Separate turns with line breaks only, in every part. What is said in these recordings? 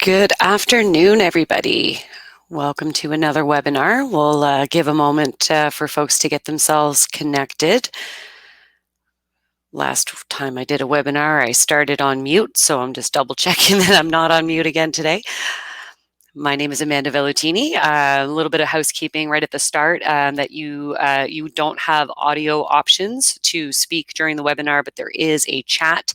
Good afternoon, everybody. Welcome to another webinar. We'll give a moment for folks to get themselves connected. Last time I did a webinar, I started on mute, so I'm just double checking that I'm not on mute again today. My name is Amanda Vellutini. A little bit of housekeeping right at the start, that you don't have audio options to speak during the webinar, but there is a chat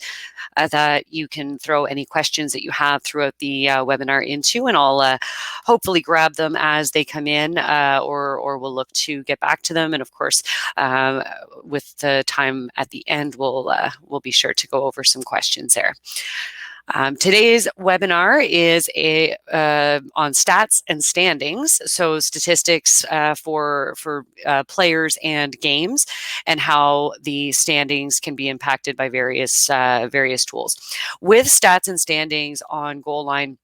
that you can throw any questions that you have throughout the webinar into, and I'll hopefully grab them as they come in, or we'll look to get back to them. And of course, with the time at the end, we'll be sure to go over some questions there. Today's webinar is on stats and standings, so statistics for players and games, and how the standings can be impacted by various tools. With stats and standings on Goal Line,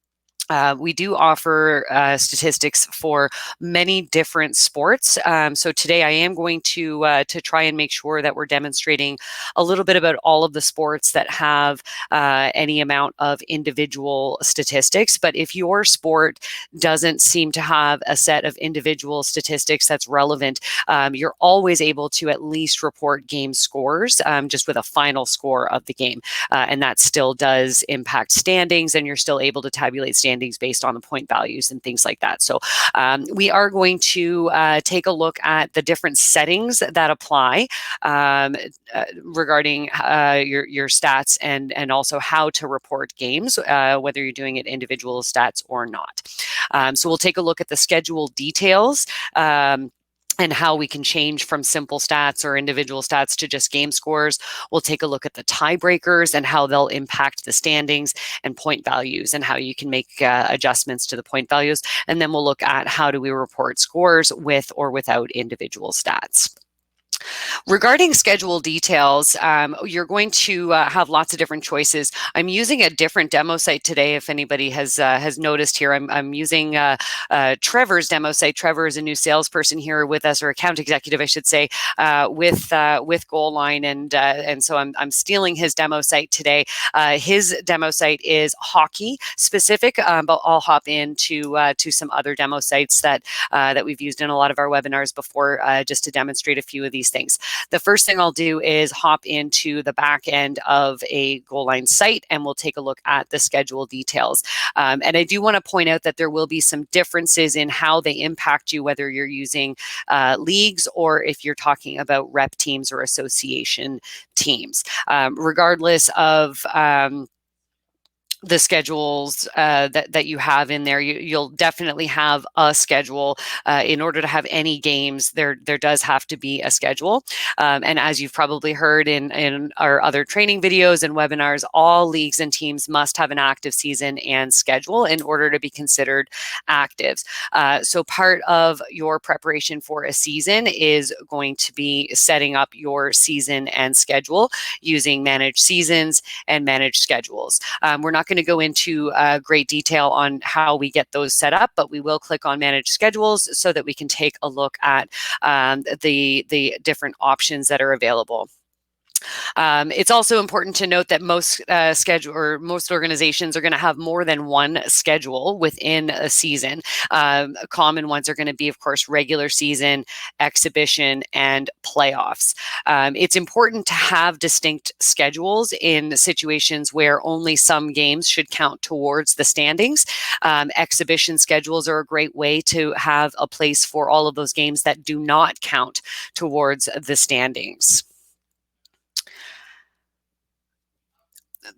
we do offer statistics for many different sports. So today I am going to try and make sure that we're demonstrating a little bit about all of the sports that have any amount of individual statistics. But if your sport doesn't seem to have a set of individual statistics that's relevant, you're always able to at least report game scores, just with a final score of the game. And that still does impact standings, and you're still able to tabulate standings based on the point values and things like that. So we are going to take a look at the different settings that apply regarding your stats, and also how to report games, whether you're doing it individual stats or not. So we'll take a look at the schedule details, and how we can change from simple stats or individual stats to just game scores. We'll take a look at the tiebreakers and how they'll impact the standings, and point values, and how you can make adjustments to the point values. And then we'll look at how do we report scores with or without individual stats. Regarding schedule details, you're going to have lots of different choices. I'm using a different demo site today. If anybody has noticed here, I'm using Trevor's demo site. Trevor is a new salesperson here with us, or account executive, I should say, with Goal Line, and so I'm stealing his demo site today. His demo site is hockey specific, but I'll hop into to some other demo sites that we've used in a lot of our webinars before, just to demonstrate a few of these things. The first thing I'll do is hop into the back end of a Goal Line site, and we'll take a look at the schedule details. And I do want to point out that there will be some differences in how they impact you, whether you're using leagues or if you're talking about rep teams or association teams. Regardless of the schedules that you have in there, you'll definitely have a schedule. In order to have any games, there does have to be a schedule. And as you've probably heard in our other training videos and webinars, all leagues and teams must have an active season and schedule in order to be considered actives. So part of your preparation for a season is going to be setting up your season and schedule using managed seasons and managed schedules. We're not going to go into great detail on how we get those set up, but we will click on manage schedules so that we can take a look at the different options that are available. It's also important to note that most most organizations are going to have more than one schedule within a season. Common ones are going to be, of course, regular season, exhibition, and playoffs. It's important to have distinct schedules in situations where only some games should count towards the standings. Exhibition schedules are a great way to have a place for all of those games that do not count towards the standings.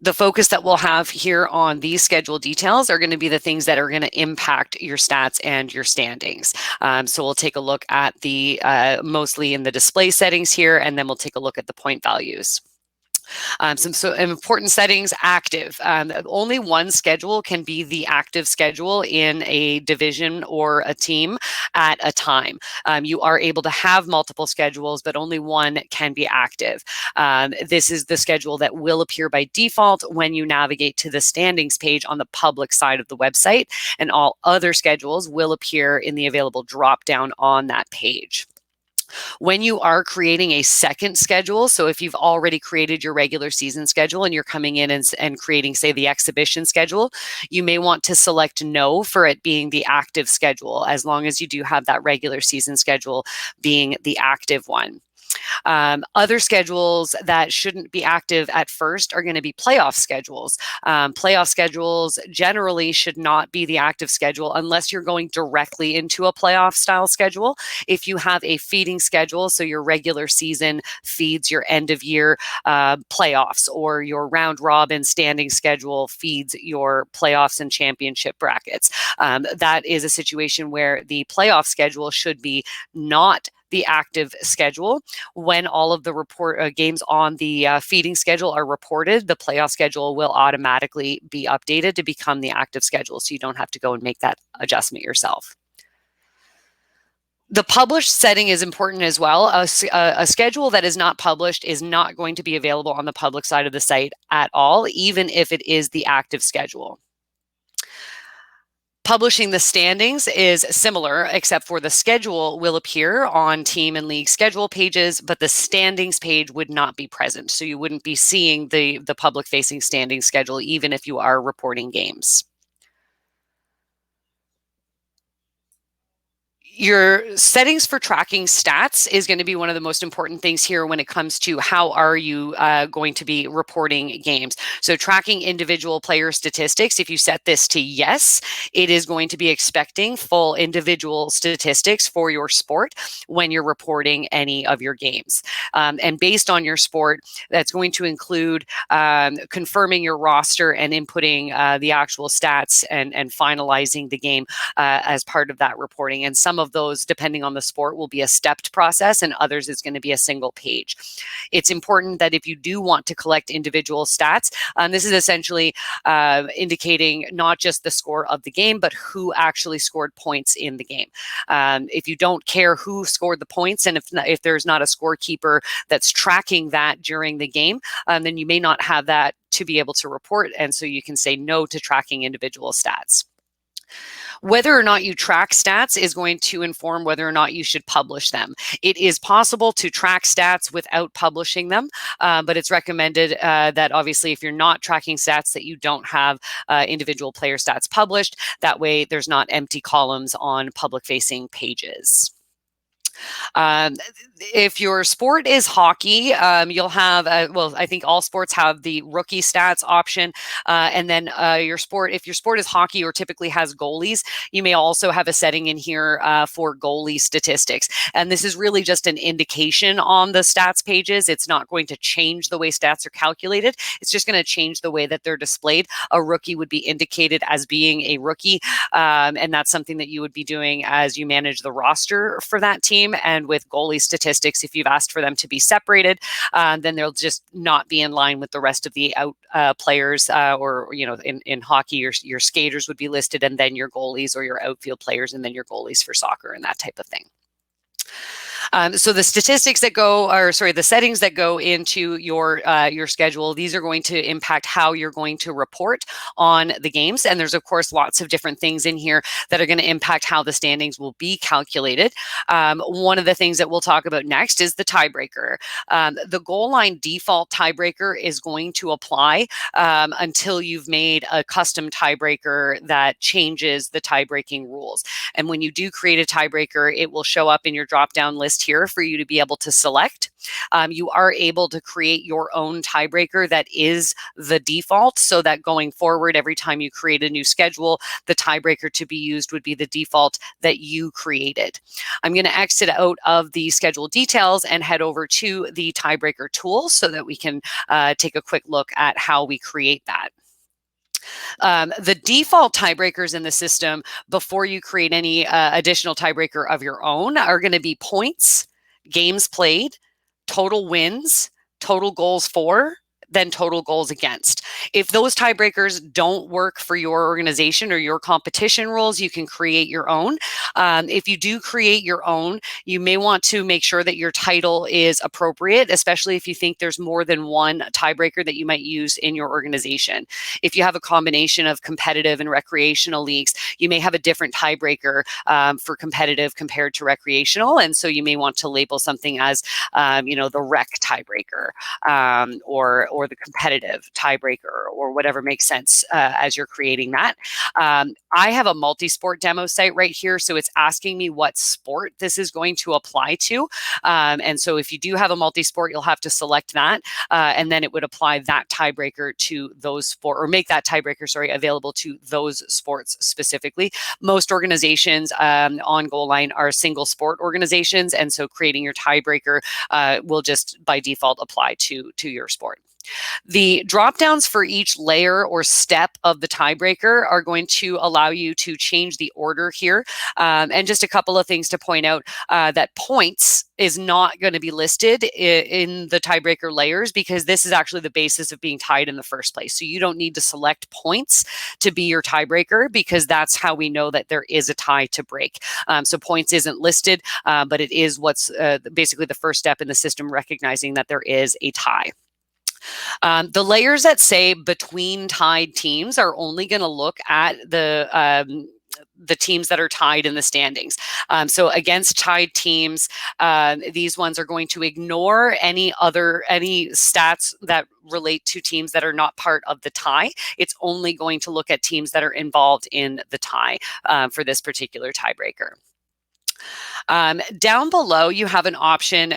The focus that we'll have here on these schedule details are going to be the things that are going to impact your stats and your standings. So we'll take a look at the mostly in the display settings here, and then we'll take a look at the point values. Some important settings: active. Only one schedule can be the active schedule in a division or a team at a time. You are able to have multiple schedules, but only one can be active. This is the schedule that will appear by default when you navigate to the standings page on the public side of the website, and all other schedules will appear in the available drop down on that page. When you are creating a second schedule, so if you've already created your regular season schedule and you're coming in and creating, say, the exhibition schedule, you may want to select no for it being the active schedule, as long as you do have that regular season schedule being the active one. Other schedules that shouldn't be active at first are going to be playoff schedules. Playoff schedules generally should not be the active schedule unless you're going directly into a playoff style schedule. If you have a feeding schedule, so your regular season feeds your end of year playoffs, or your round robin standing schedule feeds your playoffs and championship brackets, that is a situation where the playoff schedule should be not the active schedule. When all of the games on the feeding schedule are reported, the playoff schedule will automatically be updated to become the active schedule, so you don't have to go and make that adjustment yourself. The published setting is important as well. A schedule that is not published is not going to be available on the public side of the site at all, even if it is the active schedule. Publishing the standings is similar, except for the schedule will appear on team and league schedule pages, but the standings page would not be present. So you wouldn't be seeing the public-facing standings schedule, even if you are reporting games. Your settings for tracking stats is going to be one of the most important things here when it comes to how are you going to be reporting games. So tracking individual player statistics, if you set this to yes, it is going to be expecting full individual statistics for your sport when you're reporting any of your games. And based on your sport, that's going to include confirming your roster and inputting the actual stats and finalizing the game as part of that reporting. And some of those, depending on the sport, will be a stepped process, and others is going to be a single page. It's important that if you do want to collect individual stats, this is essentially indicating not just the score of the game, but who actually scored points in the game. If you don't care who scored the points, and if there's not a scorekeeper that's tracking that during the game, then you may not have that to be able to report, and so you can say no to tracking individual stats. Whether or not you track stats is going to inform whether or not you should publish them. It is possible to track stats without publishing them, but it's recommended that obviously if you're not tracking stats, that you don't have individual player stats published. That way there's not empty columns on public-facing pages. If your sport is hockey, you'll have, well, I think all sports have the rookie stats option. And then if your sport is hockey or typically has goalies, you may also have a setting in here for goalie statistics. And this is really just an indication on the stats pages. It's not going to change the way stats are calculated. It's just going to change the way that they're displayed. A rookie would be indicated as being a rookie. And that's something that you would be doing as you manage the roster for that team. And with goalie statistics, if you've asked for them to be separated, then they'll just not be in line with the rest of the out players, or in hockey, your skaters would be listed, and then your goalies, or your outfield players, and then your goalies for soccer and that type of thing. So the statistics that go, the settings that go into your schedule, these are going to impact how you're going to report on the games. And there's, of course, lots of different things in here that are going to impact how the standings will be calculated. One of the things that we'll talk about next is the tiebreaker. The goal line default tiebreaker is going to apply until you've made a custom tiebreaker that changes the tiebreaking rules. And when you do create a tiebreaker, it will show up in your drop-down list here for you to be able to select. You are able to create your own tiebreaker that is the default, so that going forward, every time you create a new schedule, the tiebreaker to be used would be the default that you created. I'm going to exit out of the schedule details and head over to the tiebreaker tool so that we can take a quick look at how we create that. The default tiebreakers in the system before you create any additional tiebreaker of your own are going to be points, games played, total wins, total goals for, than total goals against. If those tiebreakers don't work for your organization or your competition rules, you can create your own. If you do create your own, you may want to make sure that your title is appropriate, especially if you think there's more than one tiebreaker that you might use in your organization. If you have a combination of competitive and recreational leagues, you may have a different tiebreaker for competitive compared to recreational. And so you may want to label something as, the rec tiebreaker, or the competitive tiebreaker, or whatever makes sense as you're creating that. I have a multi-sport demo site right here, so it's asking me what sport this is going to apply to. And so if you do have a multi-sport, you'll have to select that, and then it would apply that tiebreaker to those sport, or make that tiebreaker, available to those sports specifically. Most organizations on Goal Line are single sport organizations, and so creating your tiebreaker will just by default apply to your sport. The drop downs for each layer or step of the tiebreaker are going to allow you to change the order here. And just a couple of things to point out, that points is not going to be listed in the tiebreaker layers, because this is actually the basis of being tied in the first place. So you don't need to select points to be your tiebreaker, because that's how we know that there is a tie to break. So points isn't listed, but it is what's basically the first step in the system recognizing that there is a tie. The layers that say between tied teams are only going to look at the teams that are tied in the standings. So against tied teams, these ones are going to ignore any stats that relate to teams that are not part of the tie. It's only going to look at teams that are involved in the tie for this particular tiebreaker. Down below, you have an option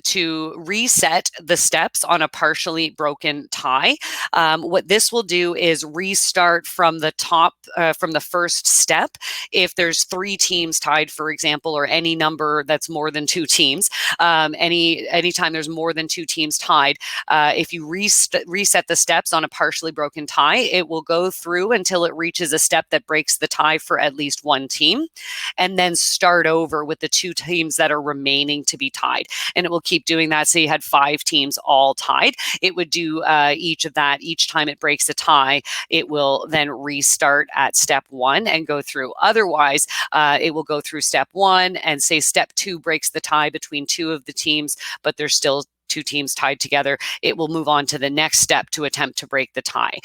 to reset the steps on a partially broken tie. What this will do is restart from the top, from the first step. If there's 3 teams tied, for example, or any number that's more than 2 teams, anytime there's more than 2 teams tied, if you reset the steps on a partially broken tie, it will go through until it reaches a step that breaks the tie for at least 1 team, and then start over with the 2 teams that are remaining to be tied. And it will keep doing that. So you had 5 teams all tied. It would do each of that. Each time it breaks a tie, it will then restart at step 1 and go through. Otherwise, it will go through step 1 and say step 2 breaks the tie between 2 of the teams, but there's still 2 teams tied together. It will move on to the next step to attempt to break the tie.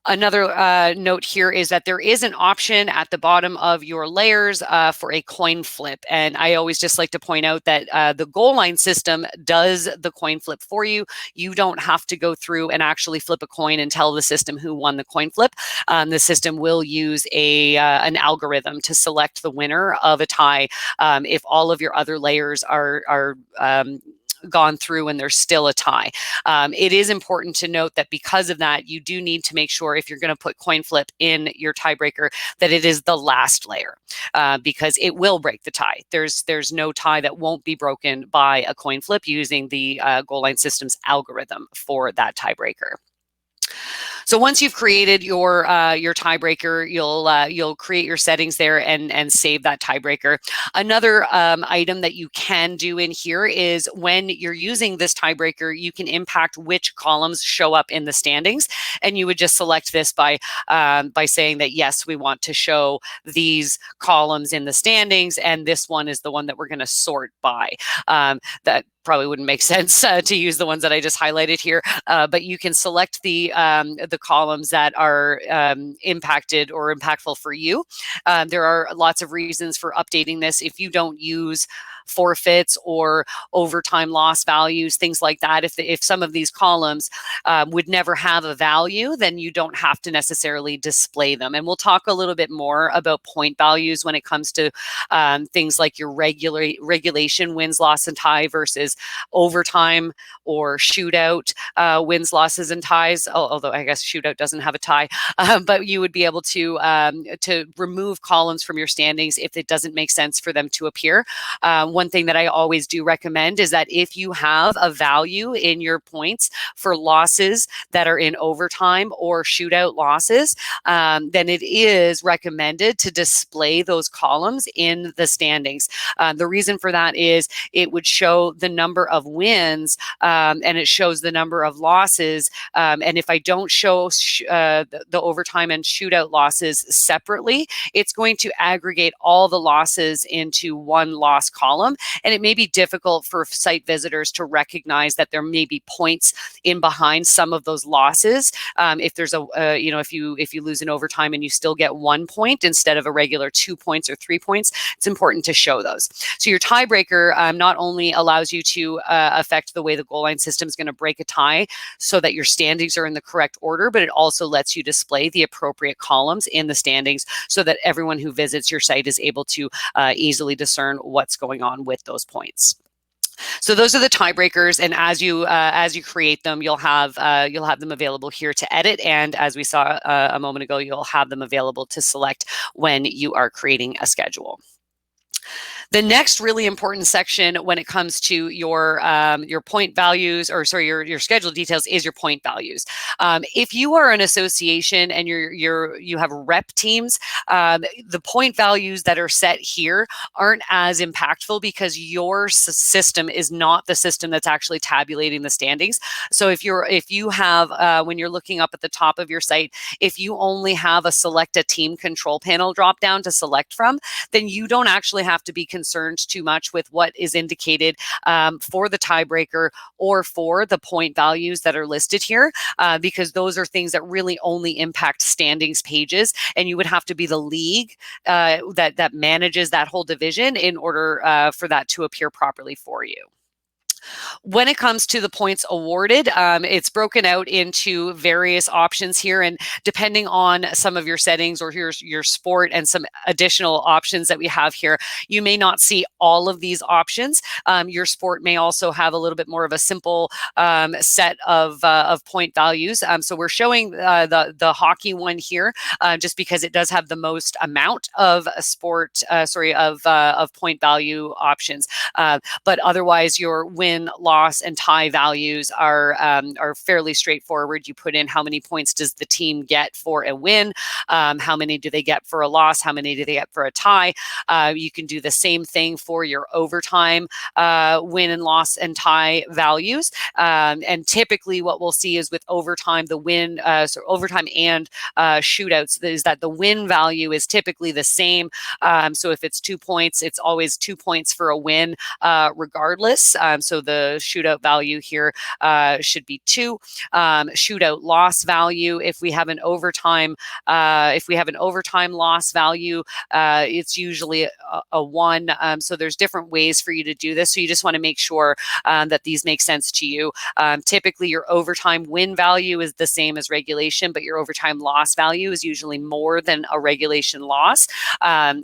Another note here is that there is an option at the bottom of your layers for a coin flip. And I always just like to point out that the Goal Line system does the coin flip for you. You don't have to go through and actually flip a coin and tell the system who won the coin flip. The system will use an algorithm to select the winner of a tie if all of your other layers are gone through and there's still a tie. It is important to note that because of that, you do need to make sure if you're going to put coin flip in your tiebreaker that it is the last layer, because it will break the tie. There's no tie that won't be broken by a coin flip using the Goal Line system's algorithm for that tiebreaker. So once you've created your tiebreaker, you'll create your settings there and save that tiebreaker. Another item that you can do in here is when you're using this tiebreaker, you can impact which columns show up in the standings, and you would just select this by saying that yes, we want to show these columns in the standings, and this one is the one that we're going to sort by. That probably wouldn't make sense to use the ones that I just highlighted here, but you can select the columns that are impacted or impactful for you. There are lots of reasons for updating this. If you don't use forfeits or overtime loss values, things like that, if some of these columns would never have a value, then you don't have to necessarily display them. And we'll talk a little bit more about point values when it comes to things like your regulation wins, loss, and tie versus overtime or shootout wins, losses, and ties. Although I guess shootout doesn't have a tie, but you would be able to remove columns from your standings if it doesn't make sense for them to appear. One thing that I always do recommend is that if you have a value in your points for losses that are in overtime or shootout losses, then it is recommended to display those columns in the standings. The reason for that is it would show the number of wins and it shows the number of losses. And if I don't show the overtime and shootout losses separately, it's going to aggregate all the losses into one loss column. And it may be difficult for site visitors to recognize that there may be points in behind some of those losses. If there's if you lose in overtime and you still get 1 point instead of a regular 2 points or 3 points, it's important to show those. So your tiebreaker not only allows you to affect the way the goal line system is going to break a tie so that your standings are in the correct order, but it also lets you display the appropriate columns in the standings so that everyone who visits your site is able to easily discern what's going on with those points. So those are the tiebreakers, and as you create them, you'll have them available here to edit, and as we saw a moment ago, you'll have them available to select when you are creating a schedule. The next really important section when it comes to your point values, or sorry, your schedule details, is your point values. If you are an association and you have rep teams, the point values that are set here aren't as impactful because your system is not the system that's actually tabulating the standings. So if you have when you're looking up at the top of your site, if you only have a select a team control panel drop down to select from, then you don't actually have to be concerned too much with what is indicated for the tiebreaker or for the point values that are listed here, because those are things that really only impact standings pages, and you would have to be the league that manages that whole division in order for that to appear properly for you. When it comes to the points awarded, it's broken out into various options here, and depending on some of your settings or your sport and some additional options that we have here, you may not see all of these options. Your sport may also have a little bit more of a simple set of point values. So we're showing the hockey one here just because it does have the most amount of of point value options. But otherwise, your win, loss, and tie values are fairly straightforward. You put in how many points does the team get for a win, how many do they get for a loss, how many do they get for a tie. You can do the same thing for your overtime win and loss and tie values. And typically what we'll see is with overtime, the win, so overtime and shootouts, is that the win value is typically the same. So if it's 2 points, it's always 2 points for a win regardless. So the shootout value here should be 2. Shootout loss value, if we have an overtime loss value, it's usually a 1. So there's different ways for you to do this. So you just want to make sure that these make sense to you. Typically your overtime win value is the same as regulation, but your overtime loss value is usually more than a regulation loss.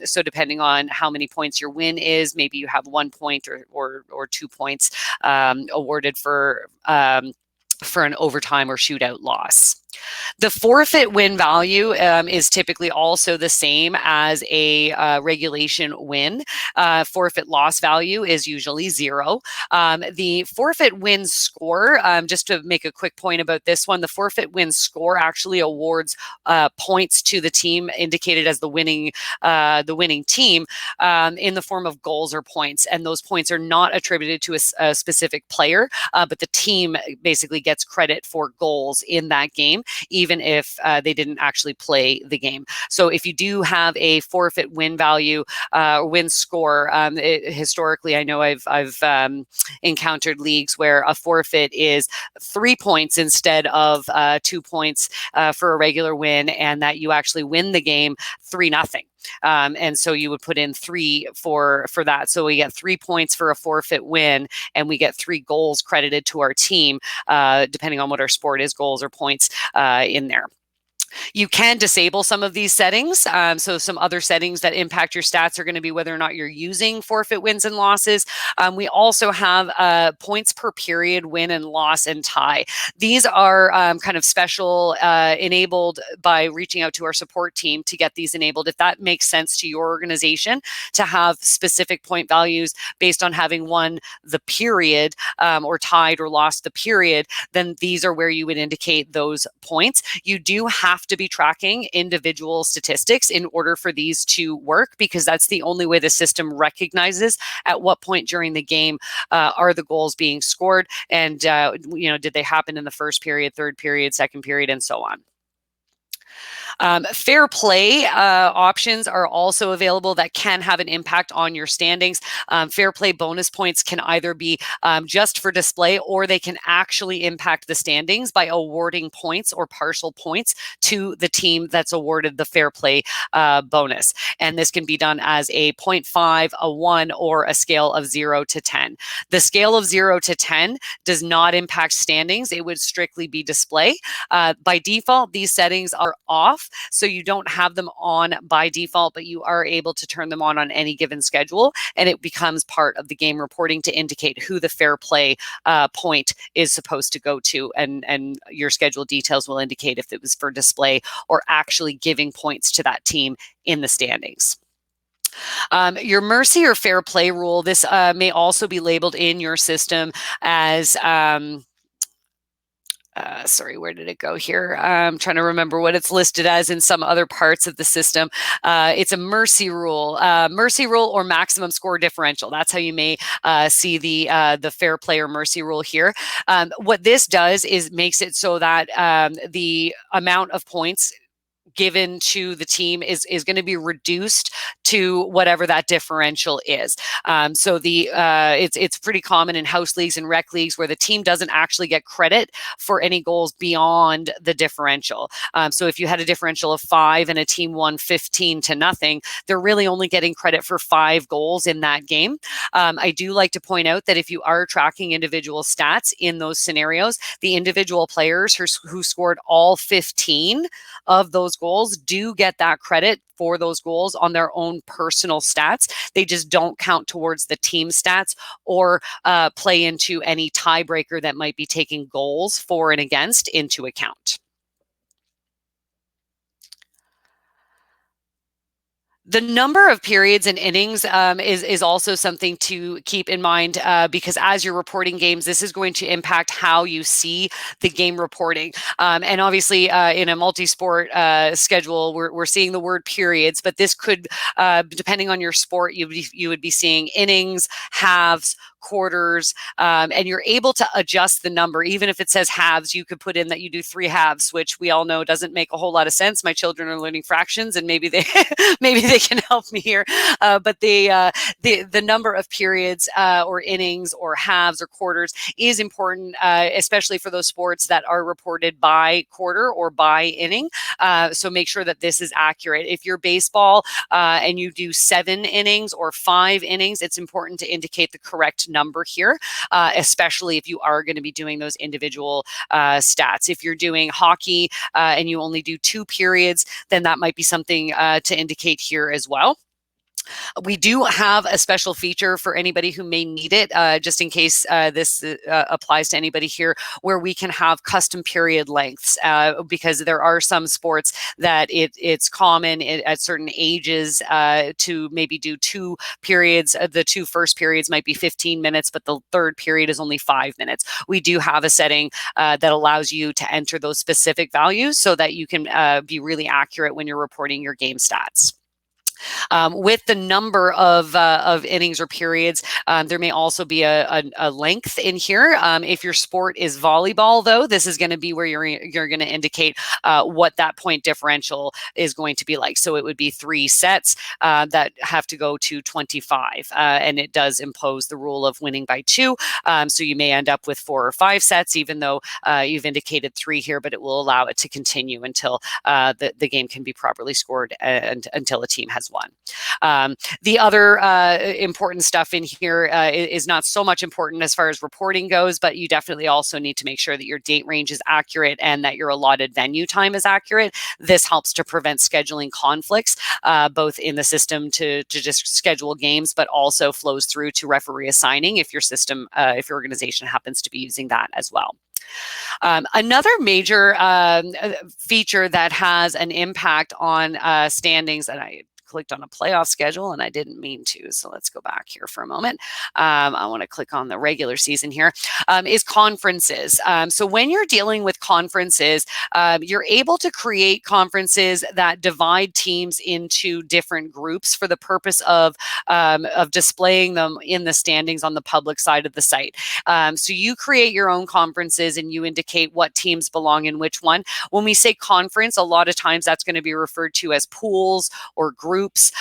So depending on how many points your win is, maybe you have 1 point or 2 points awarded for an overtime or shootout loss. The forfeit win value is typically also the same as a regulation win. Forfeit loss value is usually 0. The forfeit win score, just to make a quick point about this one, the forfeit win score actually awards points to the team indicated as the winning team in the form of goals or points, and those points are not attributed to a specific player, but the team basically gets credit for goals in that game, even if they didn't actually play the game. So if you do have a forfeit win value, win score, historically, I know I've encountered leagues where a forfeit is 3 points instead of 2 points for a regular win, and that you actually win the game 3-0. And so you would put in 3 for that. So we get 3 points for a forfeit win, and we get 3 goals credited to our team, depending on what our sport is, goals or points in there. You can disable some of these settings. So some other settings that impact your stats are going to be whether or not you're using forfeit wins and losses. We also have points per period, win and loss, and tie. These are kind of special, enabled by reaching out to our support team to get these enabled. If that makes sense to your organization, to have specific point values based on having won the period or tied or lost the period, then these are where you would indicate those points. You do have have to be tracking individual statistics in order for these to work, because that's the only way the system recognizes at what point during the game are the goals being scored, and did they happen in the first period, third period, second period, and so on. Fair play options are also available that can have an impact on your standings. Fair play bonus points can either be just for display, or they can actually impact the standings by awarding points or partial points to the team that's awarded the fair play bonus. And this can be done as a 0.5, a 1, or a scale of 0 to 10. The scale of 0 to 10 does not impact standings. It would strictly be display. By default, these settings are off, so you don't have them on by default, but you are able to turn them on any given schedule, and it becomes part of the game reporting to indicate who the fair play point is supposed to go to, and your schedule details will indicate if it was for display or actually giving points to that team in the standings. Your mercy or fair play rule, this may also be labeled in your system as sorry, where did it go here? I'm trying to remember what it's listed as in some other parts of the system. It's a mercy rule or maximum score differential. That's how you may see the fair play or mercy rule here. What this does is makes it so that the amount of points given to the team is going to be reduced to whatever that differential is. So it's pretty common in house leagues and rec leagues where the team doesn't actually get credit for any goals beyond the differential. So if you had a differential of 5 and a team won 15 to nothing, they're really only getting credit for 5 goals in that game. I do like to point out that if you are tracking individual stats in those scenarios, the individual players who scored all 15 of those goals do get that credit for those goals on their own personal stats. They just don't count towards the team stats or play into any tiebreaker that might be taking goals for and against into account. The number of periods and innings is also something to keep in mind, because as you're reporting games, this is going to impact how you see the game reporting. And obviously, in a multi-sport schedule, we're seeing the word periods, but this could, depending on your sport, you would be seeing innings, halves, quarters, and you're able to adjust the number. Even if it says halves, you could put in that you do 3 halves, which we all know doesn't make a whole lot of sense. My children are learning fractions, and maybe they they can help me here. But the number of periods or innings or halves or quarters is important, especially for those sports that are reported by quarter or by inning. So make sure that this is accurate. If you're baseball and you do 7 innings or 5 innings, it's important to indicate the correct number here, especially if you are going to be doing those individual stats. If you're doing hockey and you only do 2 periods, then that might be something to indicate here as well. We do have a special feature for anybody who may need it, just in case this applies to anybody here, where we can have custom period lengths, because there are some sports that it's common at certain ages to maybe do 2 periods. The 2 first periods might be 15 minutes, but the third period is only 5 minutes. We do have a setting that allows you to enter those specific values so that you can be really accurate when you're reporting your game stats. With the number of innings or periods, there may also be a length in here. If your sport is volleyball, though, this is going to be where you're going to indicate what that point differential is going to be like. So it would be 3 sets that have to go to 25, and it does impose the rule of winning by 2. So you may end up with 4 or 5 sets, even though you've indicated 3 here, but it will allow it to continue until the game can be properly scored and until a team has won. The other important stuff in here is not so much important as far as reporting goes, but you definitely also need to make sure that your date range is accurate and that your allotted venue time is accurate. This helps to prevent scheduling conflicts, both in the system to just schedule games, but also flows through to referee assigning if your system, if your organization happens to be using that as well. Another major feature that has an impact on standings, and I clicked on a playoff schedule and I didn't mean to. So let's go back here for a moment. I want to click on the regular season here, is conferences. So when you're dealing with conferences, you're able to create conferences that divide teams into different groups for the purpose of displaying them in the standings on the public side of the site. So you create your own conferences and you indicate what teams belong in which one. When we say conference, a lot of times that's going to be referred to as pools or groups,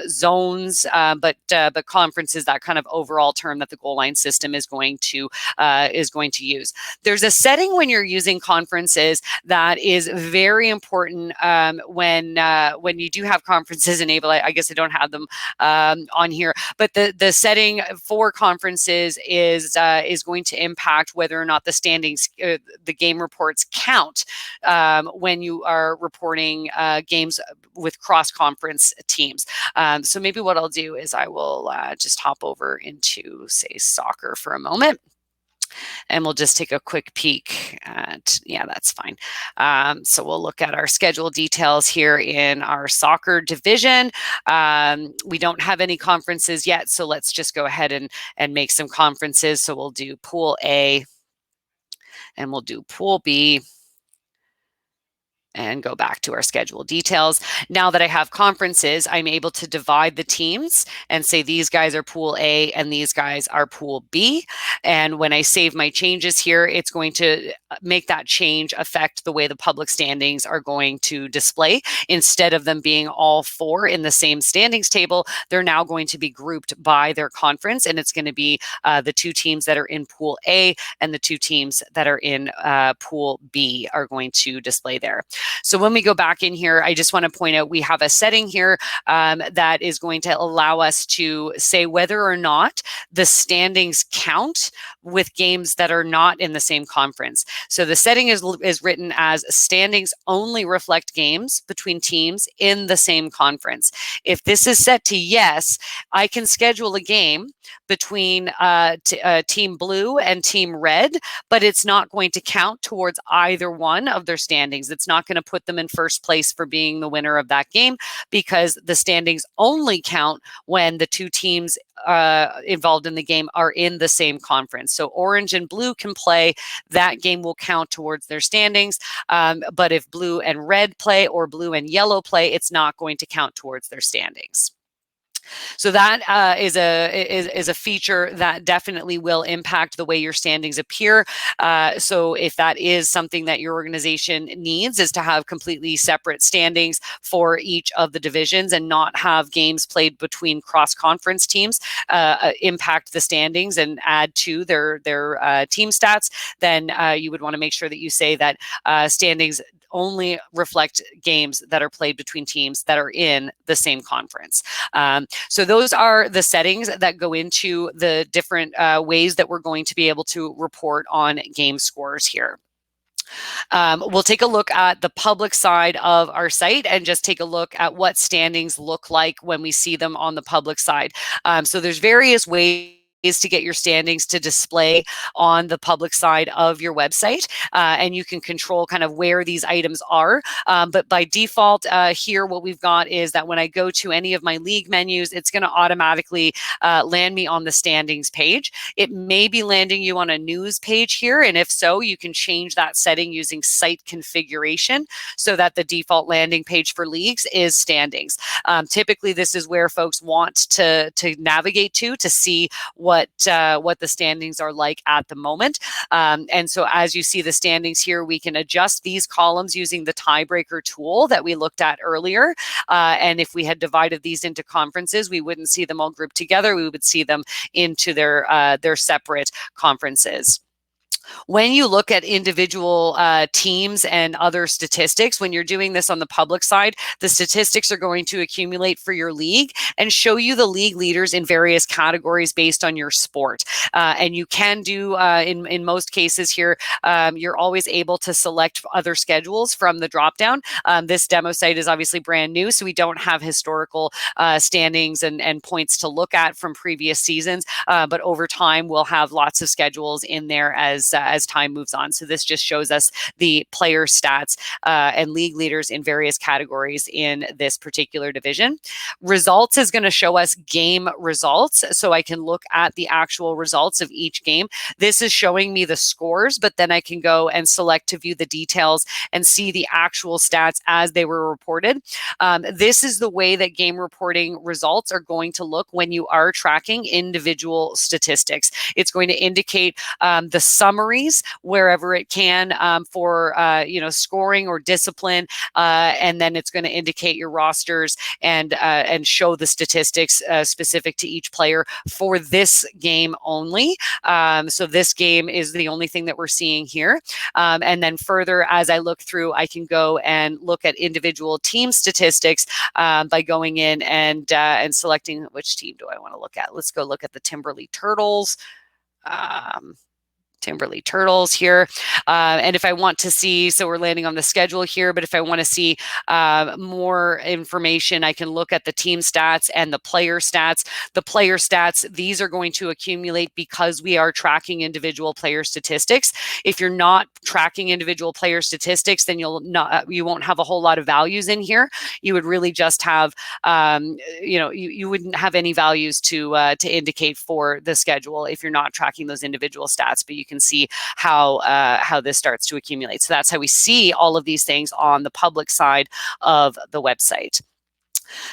zones, but conference is that kind of overall term that the goal line system is going to use. There's a setting when you're using conferences that is very important when you do have conferences enabled. I guess I don't have them on here, but the setting for conferences is going to impact whether or not the standings, the game reports count when you are reporting games with cross-conference teams. So maybe what I'll do is I will just hop over into, say, soccer for a moment. And we'll just take a quick peek at, yeah, that's fine. So we'll look at our schedule details here in our soccer division. We don't have any conferences yet, so let's just go ahead and make some conferences. So we'll do Pool A and we'll do Pool B, and go back to our schedule details. Now that I have conferences, I'm able to divide the teams and say these guys are Pool A and these guys are Pool B. And when I save my changes here, it's going to make that change affect the way the public standings are going to display. Instead of them being all four in the same standings table, they're now going to be grouped by their conference, and it's going to be the two teams that are in Pool A and the two teams that are in Pool B are going to display there. So when we go back in here, I just want to point out we have a setting here that is going to allow us to say whether or not the standings count with games that are not in the same conference. So the setting is written as standings only reflect games between teams in the same conference. If this is set to yes, I can schedule a game between Team Blue and Team Red, but it's not going to count towards either one of their standings. It's not going to put them in first place for being the winner of that game, because the standings only count when the two teams involved in the game are in the same conference. So orange and blue can play, that game will count towards their standings. But if blue and red play or blue and yellow play, it's not going to count towards their standings. So that is a feature that definitely will impact the way your standings appear. So if that is something that your organization needs, is to have completely separate standings for each of the divisions and not have games played between cross-conference teams impact the standings and add to their team stats, then you would want to make sure that you say that standings only reflect games that are played between teams that are in the same conference. So those are the settings that go into the different ways that we're going to be able to report on game scores here. We'll take a look at the public side of our site and just take a look at what standings look like when we see them on the public side. So there's various ways to get your standings to display on the public side of your website, and you can control kind of where these items are. But by default here, what we've got is that when I go to any of my league menus, it's going to automatically land me on the standings page. It may be landing you on a news page here, and if so, you can change that setting using site configuration so that the default landing page for leagues is standings. Typically, this is where folks want to navigate to see what the standings are like at the moment. And so as you see the standings here, we can adjust these columns using the tiebreaker tool that we looked at earlier. And if we had divided these into conferences, we wouldn't see them all grouped together. We would see them into their separate conferences. When you look at individual teams and other statistics, when you're doing this on the public side, the statistics are going to accumulate for your league and show you the league leaders in various categories based on your sport. And you can do, in most cases here, you're always able to select other schedules from the dropdown. This demo site is obviously brand new, so we don't have historical standings and points to look at from previous seasons. But over time, we'll have lots of schedules in there as as time moves on. So this just shows us the player stats and league leaders in various categories in this particular division. Results is going to show us game results. So I can look at the actual results of each game. This is showing me the scores, but then I can go and select to view the details and see the actual stats as they were reported. This is the way that game reporting results are going to look when you are tracking individual statistics. It's going to indicate the summaries wherever it can for scoring or discipline, and then it's going to indicate your rosters and show the statistics specific to each player for this game only. So this game is the only thing that we're seeing here. And then further, as I look through, I can go and look at individual team statistics by going in and selecting which team do I want to look at. Let's go look at the Timberley Turtles. Timberley Turtles here. And if I want to see, so we're landing on the schedule here, but if I want to see more information, I can look at the team stats and the player stats. The player stats, these are going to accumulate because we are tracking individual player statistics. If you're not tracking individual player statistics, then you won't have a whole lot of values in here. You would really just have, you wouldn't have any values to indicate for the schedule if you're not tracking those individual stats, but you can see how this starts to accumulate. So that's how we see all of these things on the public side of the website.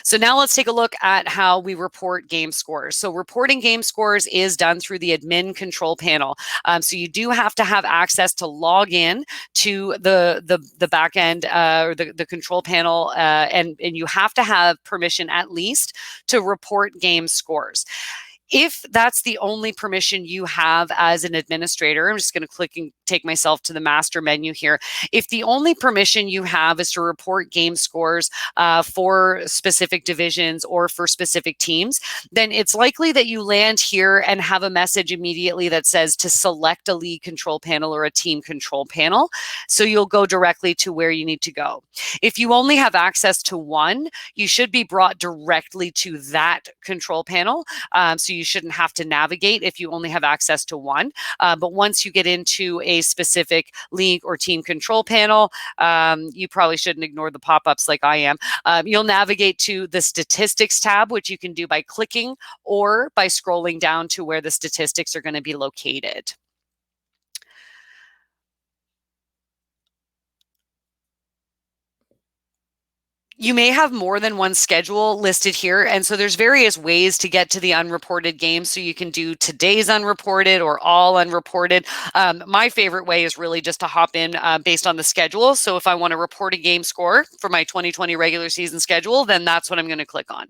So now let's take a look at how we report game scores. So reporting game scores is done through the admin control panel. So you do have to have access to log in to the back end or the control panel, and you have to have permission at least to report game scores. If that's the only permission you have as an administrator, I'm just going to click and take myself to the master menu here. If the only permission you have is to report game scores for specific divisions or for specific teams, then it's likely that you land here and have a message immediately that says to select a league control panel or a team control panel. So you'll go directly to where you need to go. If you only have access to one, you should be brought directly to that control panel. So you shouldn't have to navigate if you only have access to one. But once you get into a specific league or team control panel, you probably shouldn't ignore the pop-ups like I am. You'll navigate to the statistics tab, which you can do by clicking or by scrolling down to where the statistics are going to be located. You may have more than one schedule listed here. And so there's various ways to get to the unreported games. So you can do today's unreported or all unreported. My favorite way is really just to hop in based on the schedule. So if I want to report a game score for my 2020 regular season schedule, then that's what I'm going to click on.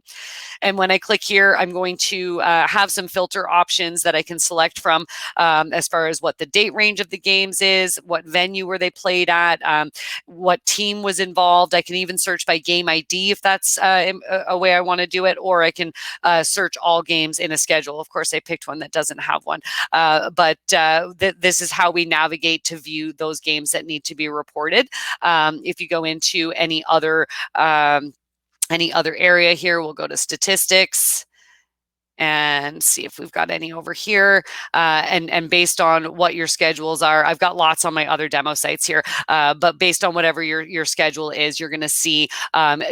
And when I click here, I'm going to have some filter options that I can select from as far as what the date range of the games is, what venue were they played at, what team was involved. I can even search by game ID if that's a way I want to do it, or I can search all games in a schedule. Of course, I picked one that doesn't have one, but this is how we navigate to view those games that need to be reported. If you go into any other area here, we'll go to statistics and see if we've got any over here. And based on what your schedules are, I've got lots on my other demo sites here, but based on whatever your schedule is, you're going to see,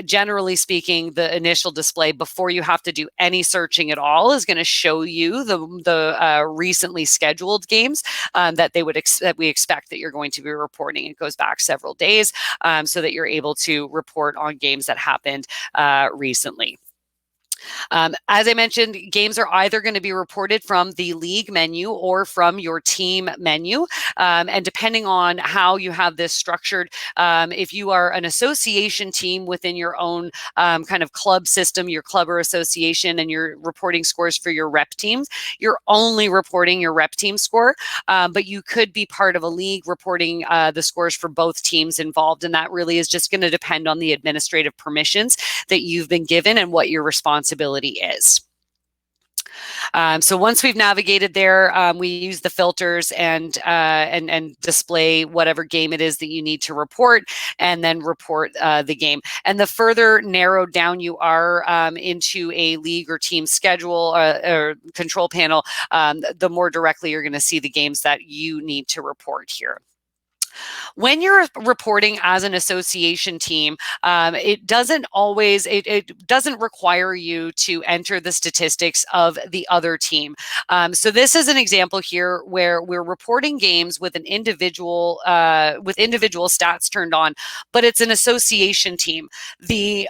generally speaking, the initial display before you have to do any searching at all is going to show you the recently scheduled games that we expect that you're going to be reporting. It goes back several days so that you're able to report on games that happened recently. As I mentioned, games are either going to be reported from the league menu or from your team menu. And depending on how you have this structured, if you are an association team within your own kind of club system, your club or association, and you're reporting scores for your rep teams, you're only reporting your rep team score. But you could be part of a league reporting the scores for both teams involved. And that really is just going to depend on the administrative permissions that you've been given and what your responsibility is. So once we've navigated there, we use the filters and display whatever game it is that you need to report, and then report the game. And the further narrowed down you are into a league or team schedule or control panel, the more directly you're going to see the games that you need to report here. When you're reporting as an association team, it doesn't require you to enter the statistics of the other team. So this is an example here where we're reporting games with individual stats turned on, but it's an association team. The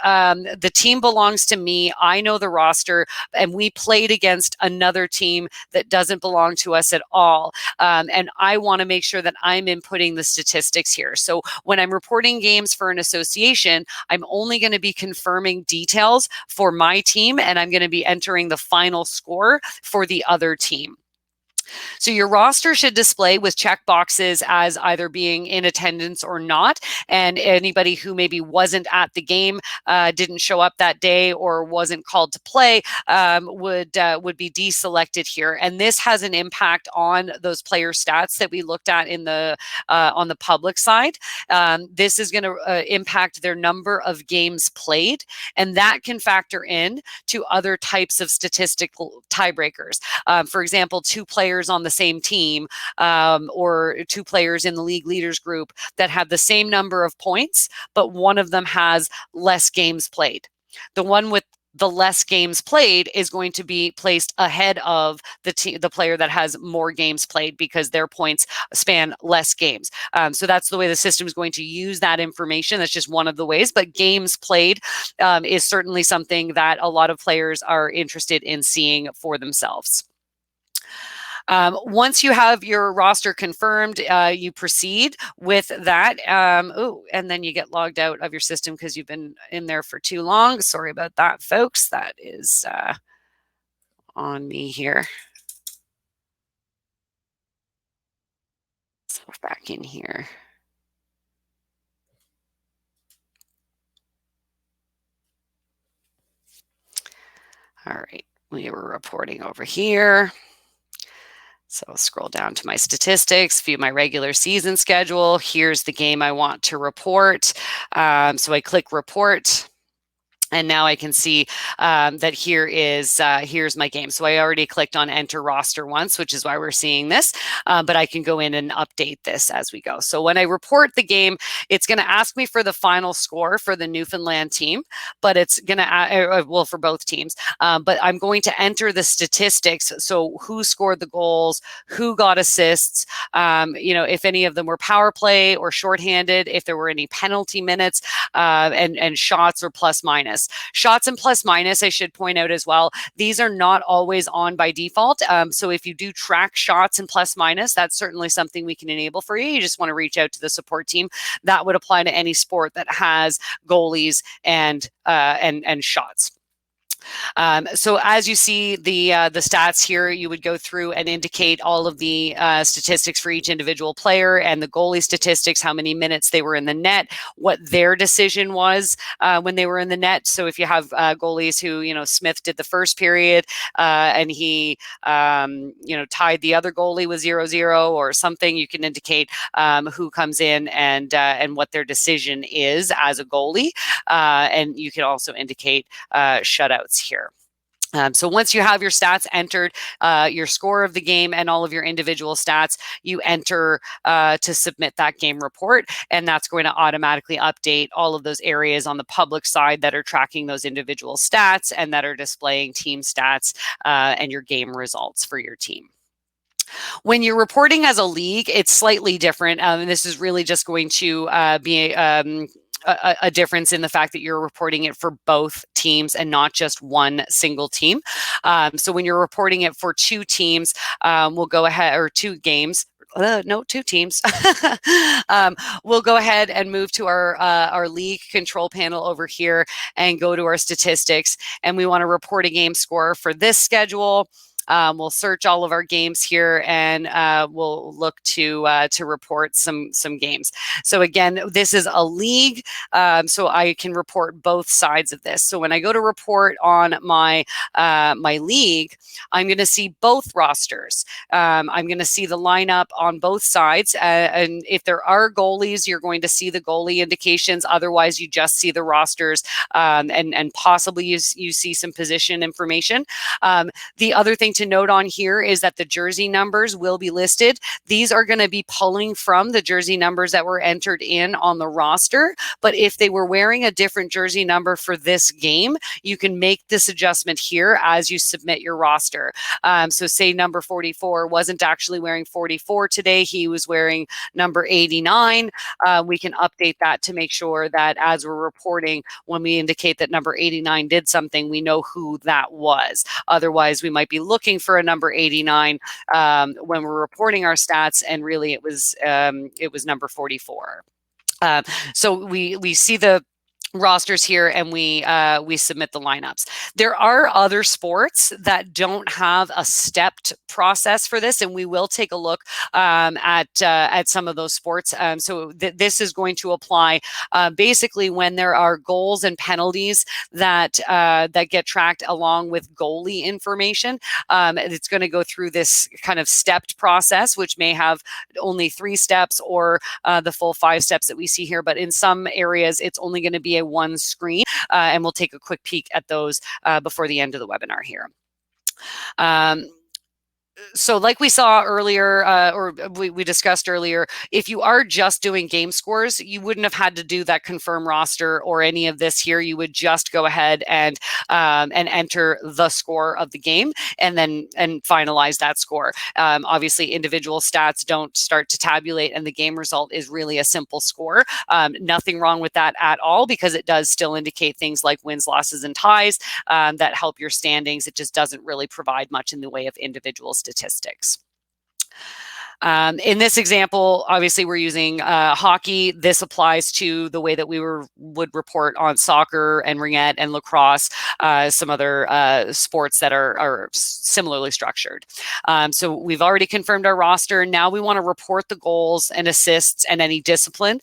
team belongs to me. I know the roster, and we played against another team that doesn't belong to us at all. And I want to make sure that I'm inputting the statistics here. So when I'm reporting games for an association, I'm only going to be confirming details for my team, and I'm going to be entering the final score for the other team. So your roster should display with check boxes as either being in attendance or not. And anybody who maybe wasn't at the game, didn't show up that day, or wasn't called to play, would be deselected here. And this has an impact on those player stats that we looked at in the on the public side. This is going to impact their number of games played, and that can factor in to other types of statistical tiebreakers. For example, 2 players on the same team, or 2 players in the league leaders group that have the same number of points, but one of them has less games played. The one with the less games played is going to be placed ahead of the player that has more games played, because their points span less games. So that's the way the system is going to use that information. That's just one of the ways, but games played is certainly something that a lot of players are interested in seeing for themselves. Once you have your roster confirmed, you proceed with that. And then you get logged out of your system because you've been in there for too long. Sorry about that, folks. That is on me here. So back in here. All right, we were reporting over here. So I'll scroll down to my statistics, view my regular season schedule. Here's the game I want to report. So I click report. And now I can see that here's my game. So I already clicked on enter roster once, which is why we're seeing this, but I can go in and update this as we go. So when I report the game, it's going to ask me for the final score for the Newfoundland team, but it's going to, well, for both teams, but I'm going to enter the statistics. So who scored the goals, who got assists, if any of them were power play or shorthanded, if there were any penalty minutes, and shots or plus minus. Shots and plus minus, I should point out as well, these are not always on by default. So if you do track shots and plus minus, that's certainly something we can enable for you. You just want to reach out to the support team. That would apply to any sport that has goalies and shots. So as you see the stats here, you would go through and indicate all of the statistics for each individual player, and the goalie statistics, how many minutes they were in the net, what their decision was when they were in the net. So if you have goalies who, Smith did the first period and he, tied the other goalie with 0-0 or something, you can indicate who comes in and what their decision is as a goalie. And you can also indicate shutouts here. So once you have your stats entered, your score of the game and all of your individual stats, you enter to submit that game report, and that's going to automatically update all of those areas on the public side that are tracking those individual stats and that are displaying team stats and your game results for your team. When you're reporting as a league, it's slightly different. And this is really just going to be a difference in the fact that you're reporting it for both teams and not just one single team. So when you're reporting it for 2 teams, we'll go ahead, or 2 games. No, 2 teams. We'll go ahead and move to our league control panel over here and go to our statistics. And we want to report a game score for this schedule. We'll search all of our games here, and we'll look to report some games. So again, this is a league, so I can report both sides of this. So when I go to report on my league, I'm going to see both rosters. I'm going to see the lineup on both sides, and if there are goalies, you're going to see the goalie indications. Otherwise, you just see the rosters, and possibly you see some position information. The other thing to note on here is that the jersey numbers will be listed. These are going to be pulling from the jersey numbers that were entered in on the roster. But if they were wearing a different jersey number for this game, you can make this adjustment here as you submit your roster. So say number 44 wasn't actually wearing 44 today, he was wearing number 89. We can update that to make sure that as we're reporting, when we indicate that number 89 did something, we know who that was. Otherwise, we might be looking for a number 89 when we're reporting our stats, and really it was number 44. So we see the rosters here, and we submit the lineups. There are other sports that don't have a stepped process for this, and we will take a look at some of those sports. So this is going to apply basically when there are goals and penalties that get tracked along with goalie information. It's going to go through this kind of stepped process, which may have only 3 steps or the full 5 steps that we see here. But in some areas, it's only going to be a one screen, and we'll take a quick peek at those before the end of the webinar here. So like we saw earlier, or we discussed earlier, if you are just doing game scores, you wouldn't have had to do that confirm roster or any of this here. You would just go ahead and enter the score of the game and finalize that score. Obviously, individual stats don't start to tabulate, and the game result is really a simple score. Nothing wrong with that at all, because it does still indicate things like wins, losses, and ties that help your standings. It just doesn't really provide much in the way of individual statistics. In this example, obviously we're using hockey. This applies to the way that we would report on soccer and ringette and lacrosse, some other sports that are similarly structured. So we've already confirmed our roster. Now we want to report the goals and assists and any discipline.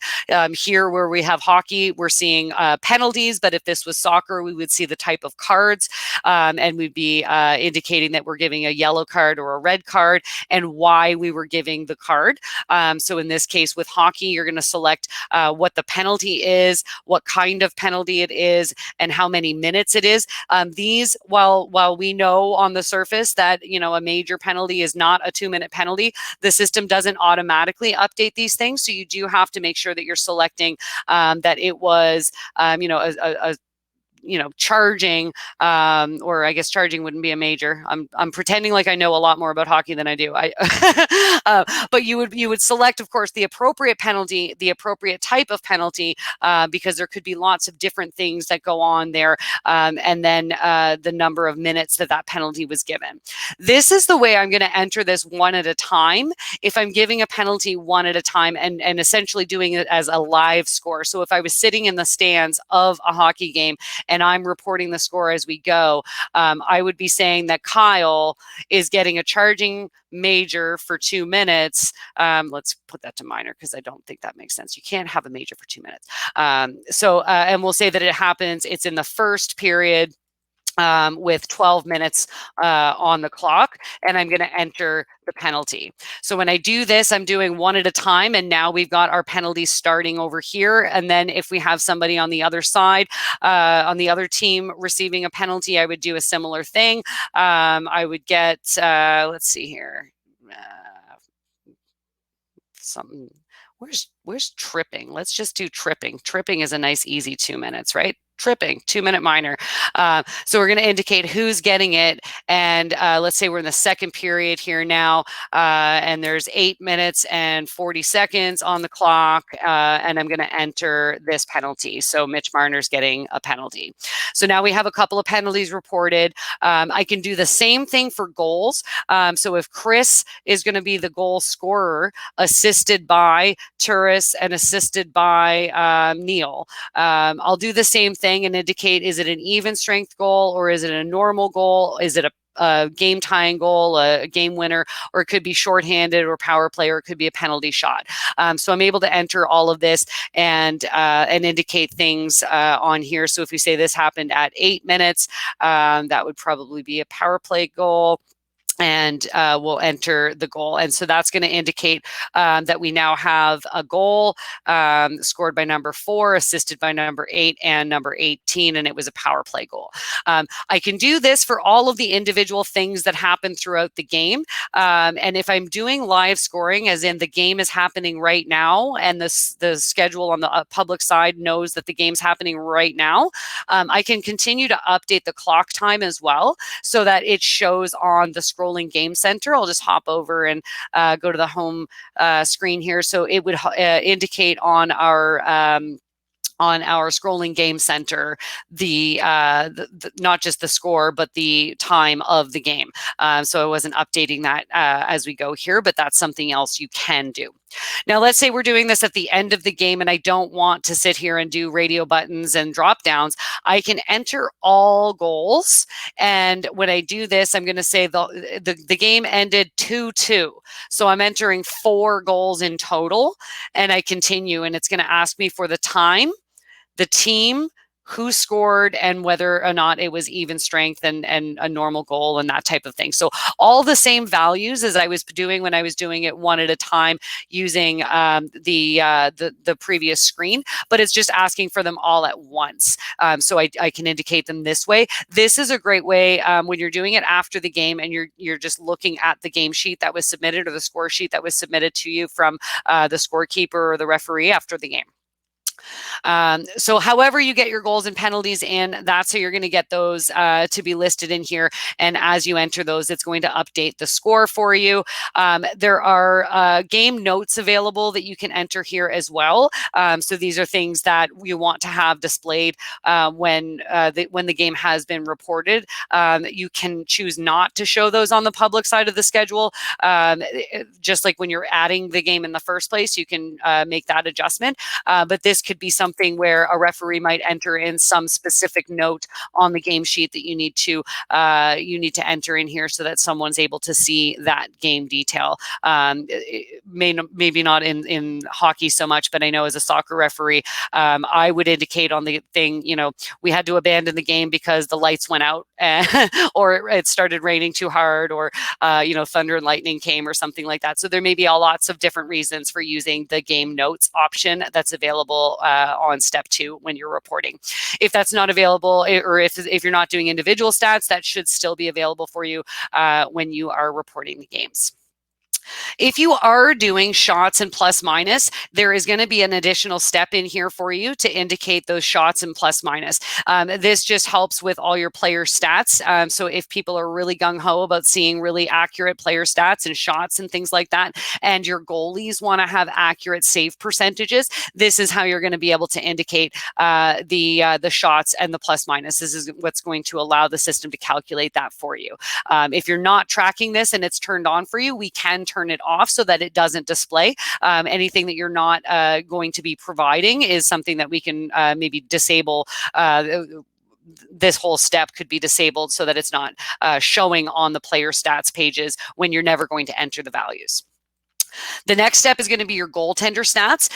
Here where we have hockey, we're seeing penalties, but if this was soccer, we would see the type of cards, and we'd be indicating that we're giving a yellow card or a red card and why we were giving the card. So in this case with hockey, you're going to select what the penalty is, what kind of penalty it is, and how many minutes it is. These, while we know on the surface that a major penalty is not a 2-minute penalty, the system doesn't automatically update these things. So you do have to make sure that you're selecting that it was charging, or I guess charging wouldn't be a major. I'm pretending like I know a lot more about hockey than I do. But you would select, of course, the appropriate penalty, the appropriate type of penalty, because there could be lots of different things that go on there, and then the number of minutes that penalty was given. This is the way I'm going to enter this one at a time. If I'm giving a penalty one at a time and essentially doing it as a live score. So if I was sitting in the stands of a hockey game and I'm reporting the score as we go, I would be saying that Kyle is getting a charging major for 2 minutes. Let's put that to minor because I don't think that makes sense. You can't have a major for 2 minutes. And we'll say that it's in the first period, with 12 minutes on the clock, and I'm going to enter the penalty. So when I do this, I'm doing one at a time, and now we've got our penalties starting over here. And then if we have somebody on the other side, on the other team receiving a penalty, I would do a similar thing. I would get, let's see here, something. Where's tripping? Let's just do tripping. Tripping is a nice, easy 2 minutes, right? Tripping, 2-minute minor. So we're going to indicate who's getting it. And let's say we're in the second period here now, and there's 8 minutes and 40 seconds on the clock, and I'm going to enter this penalty. So Mitch Marner's getting a penalty. So now we have a couple of penalties reported. I can do the same thing for goals. So if Chris is going to be the goal scorer, assisted by Turris and assisted by Neil, I'll do the same thing and indicate, is it an even strength goal or is it a normal goal? Is it a game tying goal, a game winner, or it could be shorthanded or power play, or it could be a penalty shot. So I'm able to enter all of this and indicate things on here. So if we say this happened at 8 minutes, that would probably be a power play goal. And we'll enter the goal. And so that's going to indicate that we now have a goal scored by number 4, assisted by number 8 and number 18, and it was a power play goal. I can do this for all of the individual things that happen throughout the game. And if I'm doing live scoring, as in the game is happening right now, and the schedule on the public side knows that the game's happening right now, I can continue to update the clock time as well, so that it shows on the scrolling game center. I'll just hop over and go to the home screen here. So it would indicate on our scrolling game center the not just the score, but the time of the game. So I wasn't updating that as we go here, but that's something else you can do. Now, let's say we're doing this at the end of the game and I don't want to sit here and do radio buttons and drop downs. I can enter all goals. And when I do this, I'm going to say the game ended 2-2. So I'm entering 4 goals in total, and I continue, and it's going to ask me for the time, the team, who scored, and whether or not it was even strength and a normal goal and that type of thing. So all the same values as I was doing when I was doing it one at a time using the previous screen, but it's just asking for them all at once. So I can indicate them this way. This is a great way when you're doing it after the game and you're just looking at the game sheet that was submitted, or the score sheet that was submitted to you from the scorekeeper or the referee after the game. So however you get your goals and penalties in, that's how you're going to get those to be listed in here. And as you enter those, it's going to update the score for you. There are game notes available that you can enter here as well. So these are things that you want to have displayed when the game has been reported. You can choose not to show those on the public side of the schedule. Just like when you're adding the game in the first place, you can make that adjustment. But this could be something where a referee might enter in some specific note on the game sheet that you need to enter in here so that someone's able to see that game detail. Maybe not in hockey so much, but I know as a soccer referee, I would indicate on the thing, we had to abandon the game because the lights went out or it started raining too hard, or thunder and lightning came or something like that. So there may be lots of different reasons for using the game notes option that's available on step 2 when you're reporting. If that's not available, or if you're not doing individual stats, that should still be available for you when you are reporting the games. If you are doing shots and plus minus, there is going to be an additional step in here for you to indicate those shots and plus minus. This just helps with all your player stats. So if people are really gung-ho about seeing really accurate player stats and shots and things like that, and your goalies want to have accurate save percentages, this is how you're going to be able to indicate the shots and the plus minus. This is what's going to allow the system to calculate that for you. If you're not tracking this and it's turned on for you, we can turn it off so that it doesn't display. Anything that you're not going to be providing is something that we can maybe disable. This whole step could be disabled so that it's not showing on the player stats pages when you're never going to enter the values. The next step is going to be your goaltender stats.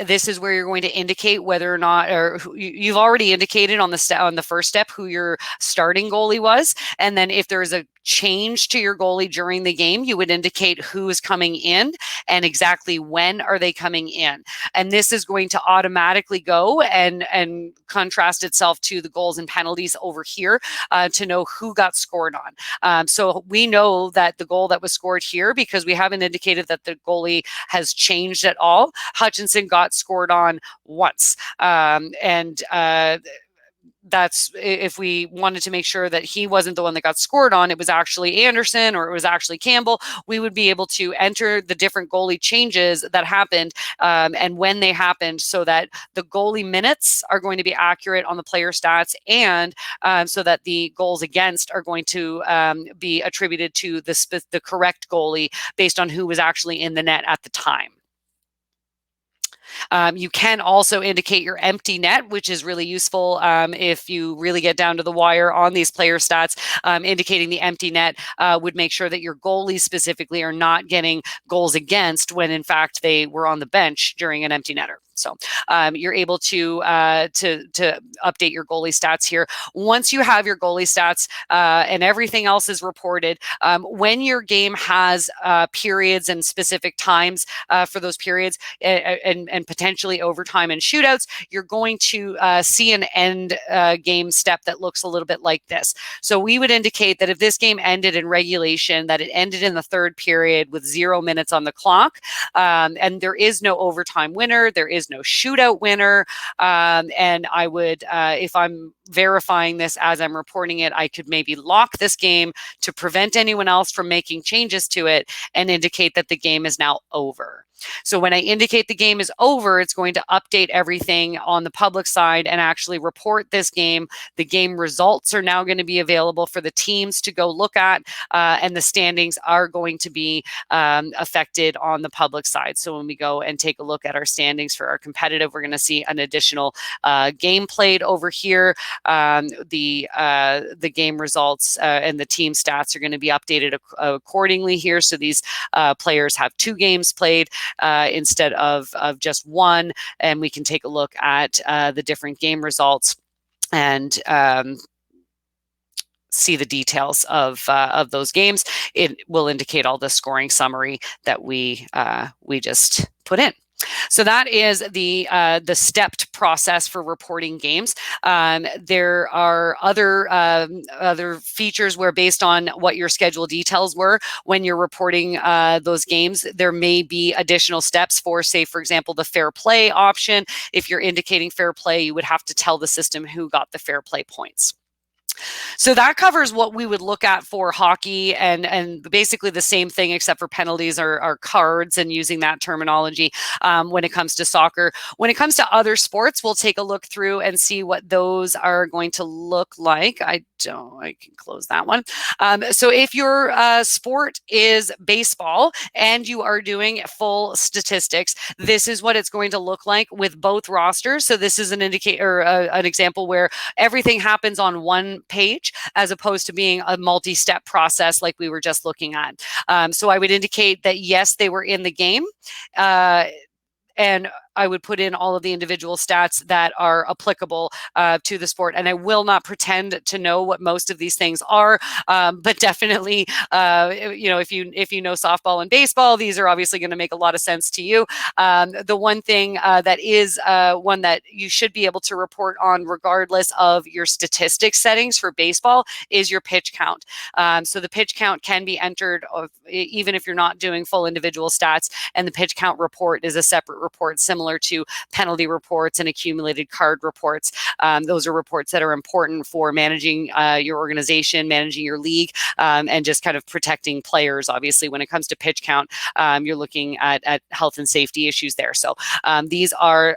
This is where you're going to indicate whether or not, or you've already indicated on the first step who your starting goalie was, and then if there is a change to your goalie during the game, you would indicate who is coming in and exactly when are they coming in. And this is going to automatically go and contrast itself to the goals and penalties over here to know who got scored on. So we know that the goal that was scored here, because we haven't indicated that the goalie has changed at all, Hutchinson got scored on once. That's if we wanted to make sure that he wasn't the one that got scored on, it was actually Anderson or it was actually Campbell, we would be able to enter the different goalie changes that happened and when they happened, so that the goalie minutes are going to be accurate on the player stats, and so that the goals against are going to be attributed to the correct goalie based on who was actually in the net at the time. You can also indicate your empty net, which is really useful if you really get down to the wire on these player stats. Indicating the empty net would make sure that your goalies specifically are not getting goals against when in fact they were on the bench during an empty netter. So you're able to update your goalie stats here. Once you have your goalie stats and everything else is reported, when your game has periods and specific times for those periods and potentially overtime and shootouts, you're going to see an end game step that looks a little bit like this. So we would indicate that if this game ended in regulation, that it ended in the third period with 0 minutes on the clock, and there is no overtime winner, there is no shootout winner, and I would, if I'm verifying this as I'm reporting it, I could maybe lock this game to prevent anyone else from making changes to it and indicate that the game is now over. So when I indicate the game is over, it's going to update everything on the public side and actually report this game. The game results are now going to be available for the teams to go look at, and the standings are going to be affected on the public side. So when we go and take a look at our standings for our competitive, we're going to see an additional game played over here. The game results and the team stats are going to be updated accordingly here. So these players have 2 games played instead of just 1, and we can take a look at the different game results and see the details of those games. It will indicate all the scoring summary that we just put in. So that is the stepped process for reporting games. There are other features where, based on what your schedule details were when you're reporting those games, there may be additional steps for, say, for example, the fair play option. If you're indicating fair play, you would have to tell the system who got the fair play points. So that covers what we would look at for hockey, and basically the same thing, except for penalties are cards and using that terminology when it comes to soccer. When it comes to other sports, we'll take a look through and see what those are going to look like. I can close that one. So if your sport is baseball and you are doing full statistics, this is what it's going to look like with both rosters. So this is an indicator, an example where everything happens on one page as opposed to being a multi-step process like we were just looking at. So I would indicate that yes, they were in the game, and I would put in all of the individual stats that are applicable to the sport. And I will not pretend to know what most of these things are, but definitely, if you know softball and baseball, these are obviously going to make a lot of sense to you. The one thing that is one that you should be able to report on regardless of your statistics settings for baseball is your pitch count. So the pitch count can be entered even if you're not doing full individual stats, and the pitch count report is a separate report similar to penalty reports and accumulated card reports. Those are reports that are important for managing your organization, managing your league, and just kind of protecting players. Obviously, when it comes to pitch count, you're looking at health and safety issues there. So these are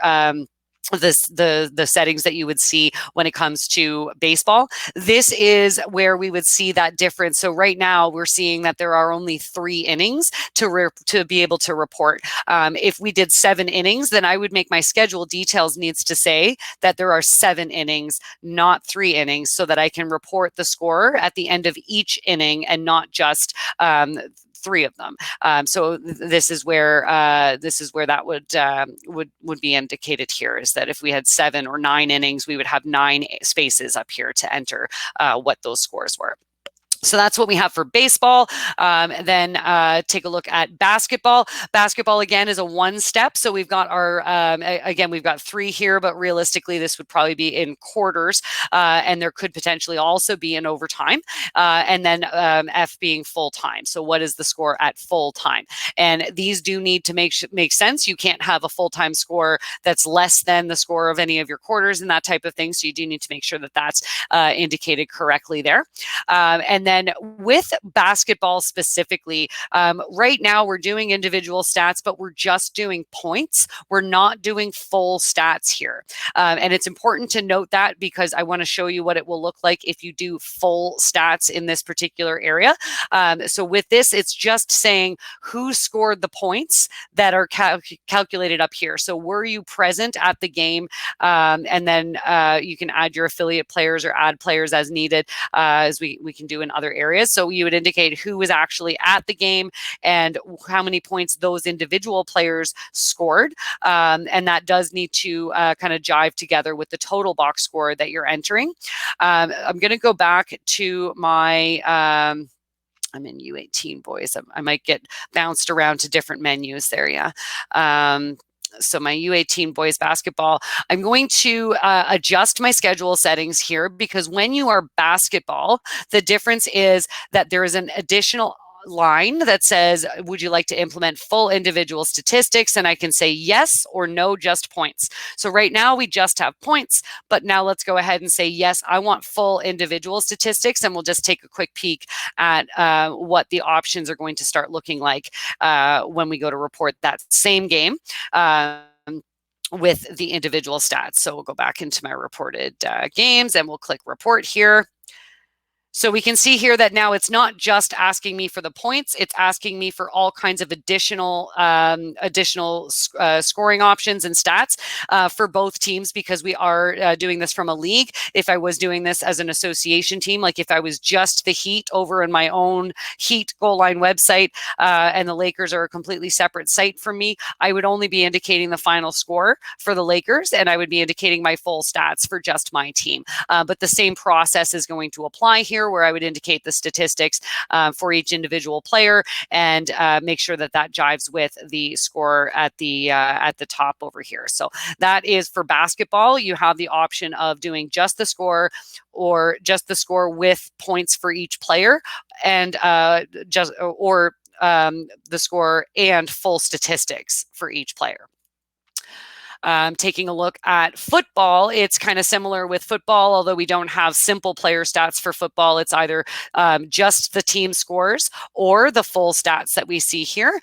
the settings that you would see when it comes to baseball. This is where we would see that difference. So right now we're seeing that there are only 3 innings to be able to report. If we did 7 innings, then I would make my schedule details needs to say that there are 7 innings, not 3 innings, so that I can report the score at the end of each inning and not just 3 of them. So this is where that would be indicated here, is that if we had 7 or 9 innings, we would have 9 spaces up here to enter what those scores were. So that's what we have for baseball. Then take a look at basketball. Basketball, again, is a 1 step. So we've got our, again, we've got 3 here, but realistically, this would probably be in quarters. And there could potentially also be an overtime. And then F being full time. So what is the score at full time? And these do need to make sense. You can't have a full-time score that's less than the score of any of your quarters and that type of thing. So you do need to make sure that that's indicated correctly there. And And then with basketball specifically, right now we're doing individual stats, but we're just doing points. We're not doing full stats here. And it's important to note that because I want to show you what it will look like if you do full stats in this particular area. So with this, it's just saying who scored the points that are calculated up here. So were you present at the game? And then you can add your affiliate players or add players as needed, as we can do in other areas. So you would indicate who was actually at the game and how many points those individual players scored. And that does need to kind of jive together with the total box score that you're entering. I'm going to go back to my I'm in U18 boys. I might get bounced around to different menus there. Yeah. So my U18 boys basketball, I'm going to adjust my schedule settings here because when you are basketball, the difference is that there is an additional line that says, would you like to implement full individual statistics? And I can say yes or no, just points. So right now we just have points, but now let's go ahead and say, yes, I want full individual statistics. And we'll just take a quick peek at what the options are going to start looking like when we go to report that same game. With the individual stats. So we'll go back into my reported games and we'll click report here. So we can see here that now it's not just asking me for the points, it's asking me for all kinds of additional scoring options and stats for both teams because we are doing this from a league. If I was doing this as an association team, like if I was just the Heat over in my own Heat goal line website and the Lakers are a completely separate site from me, I would only be indicating the final score for the Lakers and I would be indicating my full stats for just my team. But the same process is going to apply here where I would indicate the statistics for each individual player and make sure that that jives with the score at the top over here. So that is for basketball. You have the option of doing just the score or just the score with points for each player and the score and full statistics for each player. Taking a look at football, it's kind of similar with football, although we don't have simple player stats for football. It's either just the team scores or the full stats that we see here.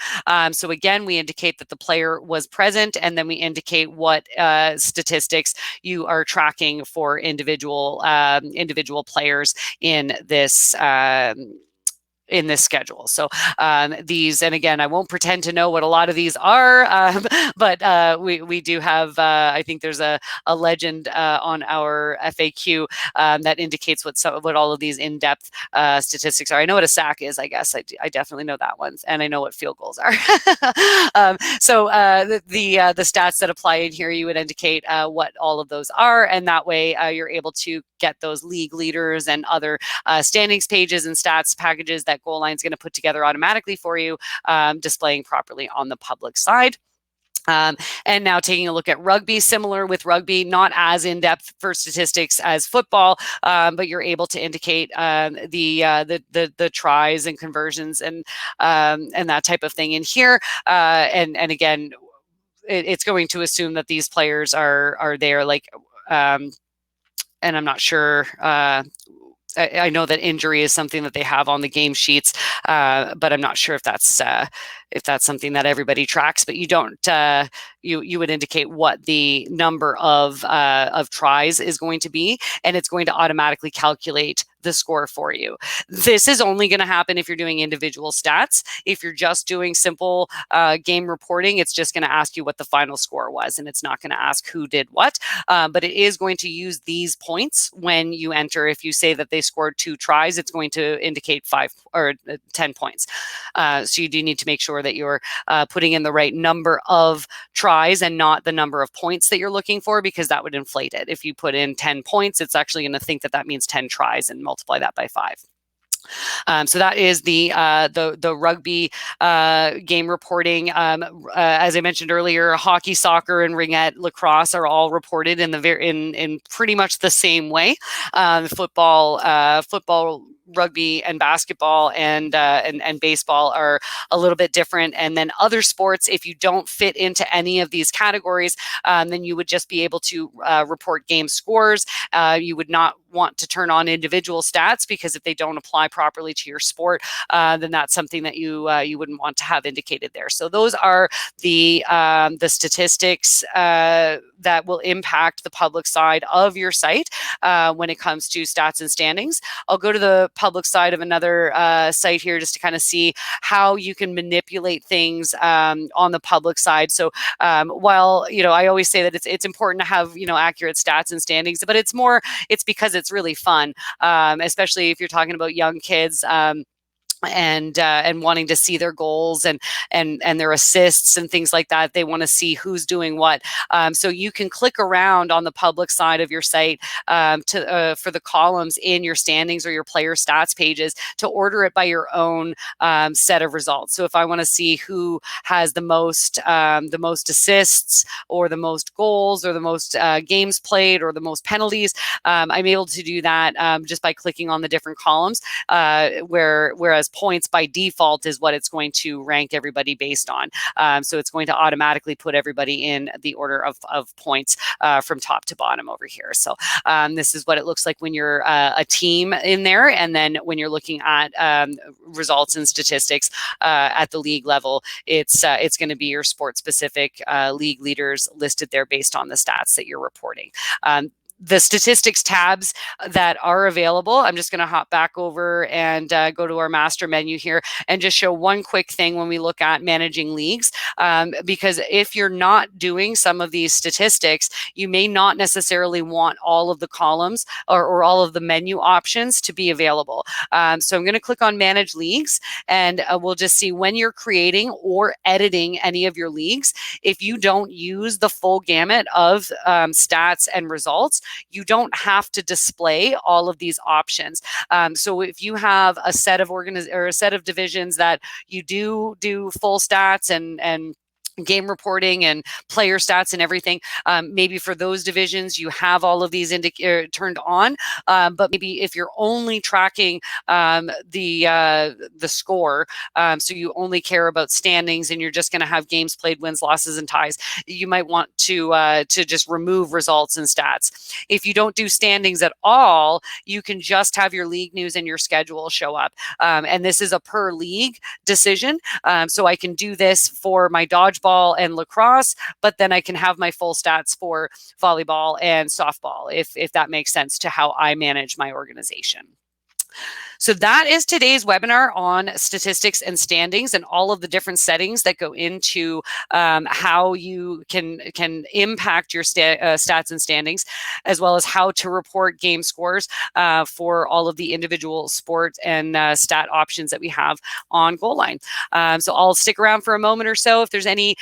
So again, we indicate that the player was present, and then we indicate what statistics you are tracking for individual players in this schedule. So these, and again, I won't pretend to know what a lot of these are, but we do have, I think there's a legend on our FAQ that indicates what all of these in-depth statistics are. I know what a sack is, I guess. I definitely know that one, and I know what field goals are. So the stats that apply in here, you would indicate what all of those are, and that way you're able to get those league leaders and other standings pages and stats packages that Goal Line's going to put together automatically for you, displaying properly on the public side. And now taking a look at rugby, similar with rugby, not as in-depth for statistics as football, but you're able to indicate the tries and conversions and that type of thing in here. And again, it's going to assume that these players are there, like, and I'm not sure. I know that injury is something that they have on the game sheets, but I'm not sure if that's something that everybody tracks. But you don't. You would indicate what the number of tries is going to be, and it's going to automatically calculate the score for you. This is only going to happen if you're doing individual stats. If you're just doing simple game reporting, it's just going to ask you what the final score was, and it's not going to ask who did what. But it is going to use these points when you enter. If you say that they scored 2 tries, it's going to indicate 5 or 10 points. So you do need to make sure that you're putting in the right number of tries and not the number of points that you're looking for, because that would inflate it. If you put in 10 points, it's actually going to think that means 10 tries and multiply that by 5. So that is the rugby game reporting. As I mentioned earlier, hockey, soccer, and ringette, lacrosse are all reported in pretty much the same way. Football rugby and basketball and baseball are a little bit different. And then other sports, if you don't fit into any of these categories, then you would just be able to report game scores. You would not want to turn on individual stats, because if they don't apply properly to your sport, then that's something that you wouldn't want to have indicated there. So those are the statistics that will impact the public side of your site when it comes to stats and standings. I'll go to the public side of another site here just to kind of see how you can manipulate things on the public side. So while I always say that it's important to have accurate stats and standings, but it's because it's really fun, especially if you're talking about young kids. And wanting to see their goals and their assists and things like that. They want to see who's doing what. So you can click around on the public side of your site for the columns in your standings or your player stats pages to order it by your own set of results. So if I want to see who has the most assists or the most goals or the most games played or the most penalties, I'm able to do that just by clicking on the different columns, whereas points by default is what it's going to rank everybody based on. So it's going to automatically put everybody in the order of points from top to bottom over here. So this is what it looks like when you're a team in there. And then when you're looking at results and statistics at the league level, it's going to be your sport specific league leaders listed there based on the stats that you're reporting. The statistics tabs that are available, I'm just going to hop back over and go to our master menu here and just show one quick thing when we look at managing leagues, because if you're not doing some of these statistics, you may not necessarily want all of the columns or all of the menu options to be available. So I'm going to click on manage leagues, and we'll just see when you're creating or editing any of your leagues, if you don't use the full gamut of stats and results, you don't have to display all of these options. So if you have a set of a set of divisions that you do full stats and game reporting and player stats and everything, maybe for those divisions you have all of these turned on, but maybe if you're only tracking the score, so you only care about standings and you're just going to have games played, wins, losses, and ties, you might want to just remove results and stats. If you don't do standings at all, you can just have your league news and your schedule show up, and this is a per league decision. So I can do this for my dodgeball and lacrosse, but then I can have my full stats for volleyball and softball, if that makes sense to how I manage my organization. So that is today's webinar on statistics and standings and all of the different settings that go into how you can impact your stats and standings, as well as how to report game scores for all of the individual sport and stat options that we have on Goalie. So I'll stick around for a moment or so. If there's any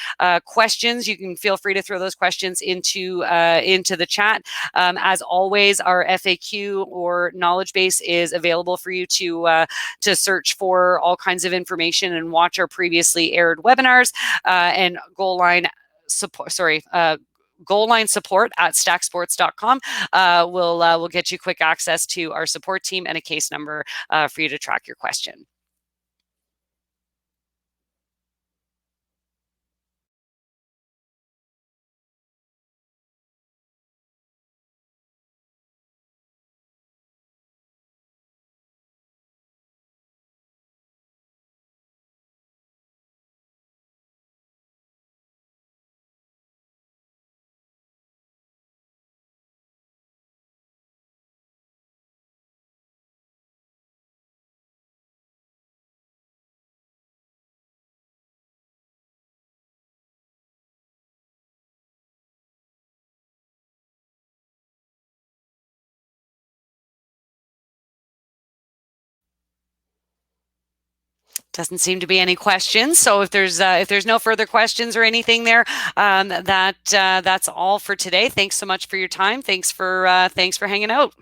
questions, you can feel free to throw those questions into the chat. As always, our FAQ or knowledge base is available for you to search for all kinds of information and watch our previously aired webinars, and Goalie support at stacksports.com will get you quick access to our support team and a case number for you to track your question. Doesn't seem to be any questions. So if there's no further questions or anything there, that's all for today. Thanks so much for your time. Thanks for hanging out.